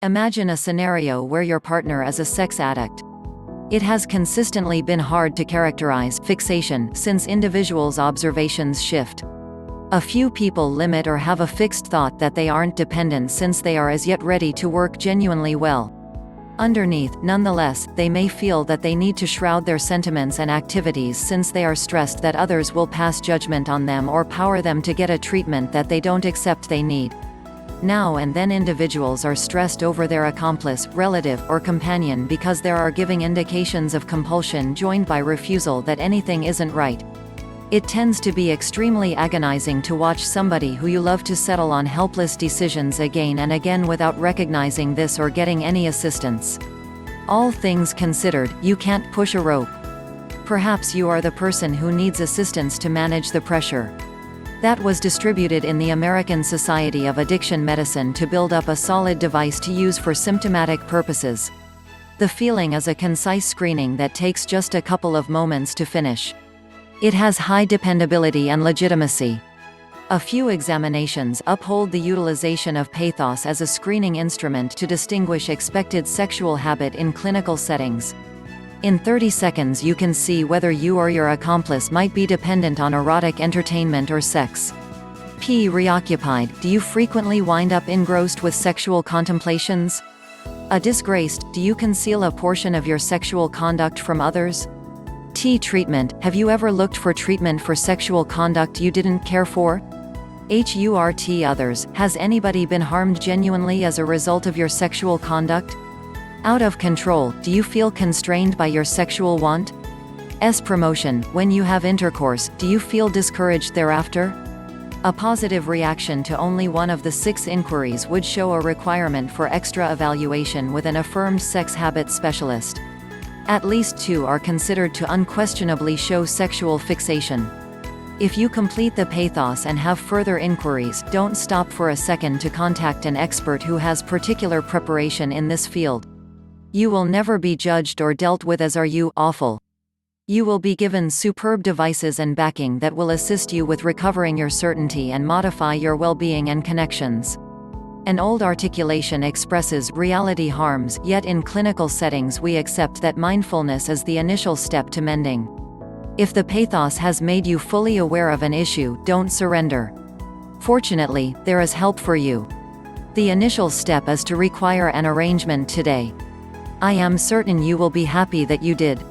Imagine a scenario where your partner is a sex addict. It has consistently been hard to characterize fixation since individuals' observations shift. A few people limit or have a fixed thought that they aren't dependent since they are as yet ready to work genuinely well. Underneath, nonetheless, they may feel that they need to shroud their sentiments and activities since they are stressed that others will pass judgment on them or power them to get a treatment that they don't accept they need. Now and then individuals are stressed over their accomplice, relative, or companion because there are giving indications of compulsion joined by refusal that anything isn't right. It tends to be extremely agonizing to watch somebody who you love to settle on helpless decisions again and again without recognizing this or getting any assistance. All things considered, you can't push a rope. Perhaps you are the person who needs assistance to manage the pressure. That was distributed in the American Society of Addiction Medicine to build up a solid device to use for symptomatic purposes. The feeling is a concise screening that takes just a couple of moments to finish. It has high dependability and legitimacy. A few examinations uphold the utilization of pathos as a screening instrument to distinguish expected sexual habit in clinical settings. In 30 seconds you can see whether you or your accomplice might be dependent on erotic entertainment or sex. P. Reoccupied. Do you frequently wind up engrossed with sexual contemplations? A. Disgraced. Do you conceal a portion of your sexual conduct from others? T. Treatment. Have you ever looked for treatment for sexual conduct you didn't care for? HURT. Others. Has anybody been harmed genuinely as a result of your sexual conduct? Out of control. Do you feel constrained by your sexual want? S. Promotion. When you have intercourse, do you feel discouraged thereafter? A positive reaction to only one of the 6 inquiries would show a requirement for extra evaluation with an affirmed sex habit specialist. At least 2 are considered to unquestionably show sexual fixation. If you complete the pathos and have further inquiries, don't stop for a second to contact an expert who has particular preparation in this field. You will never be judged or dealt with as are you awful. You will be given superb devices and backing that will assist you with recovering your certainty and modify your well-being and connections. An old articulation expresses reality harms, yet in clinical settings we accept that mindfulness is the initial step to mending. If the pathos has made you fully aware of an issue, don't surrender. Fortunately, there is help for you. The initial step is to require an arrangement today. I am certain you will be happy that you did.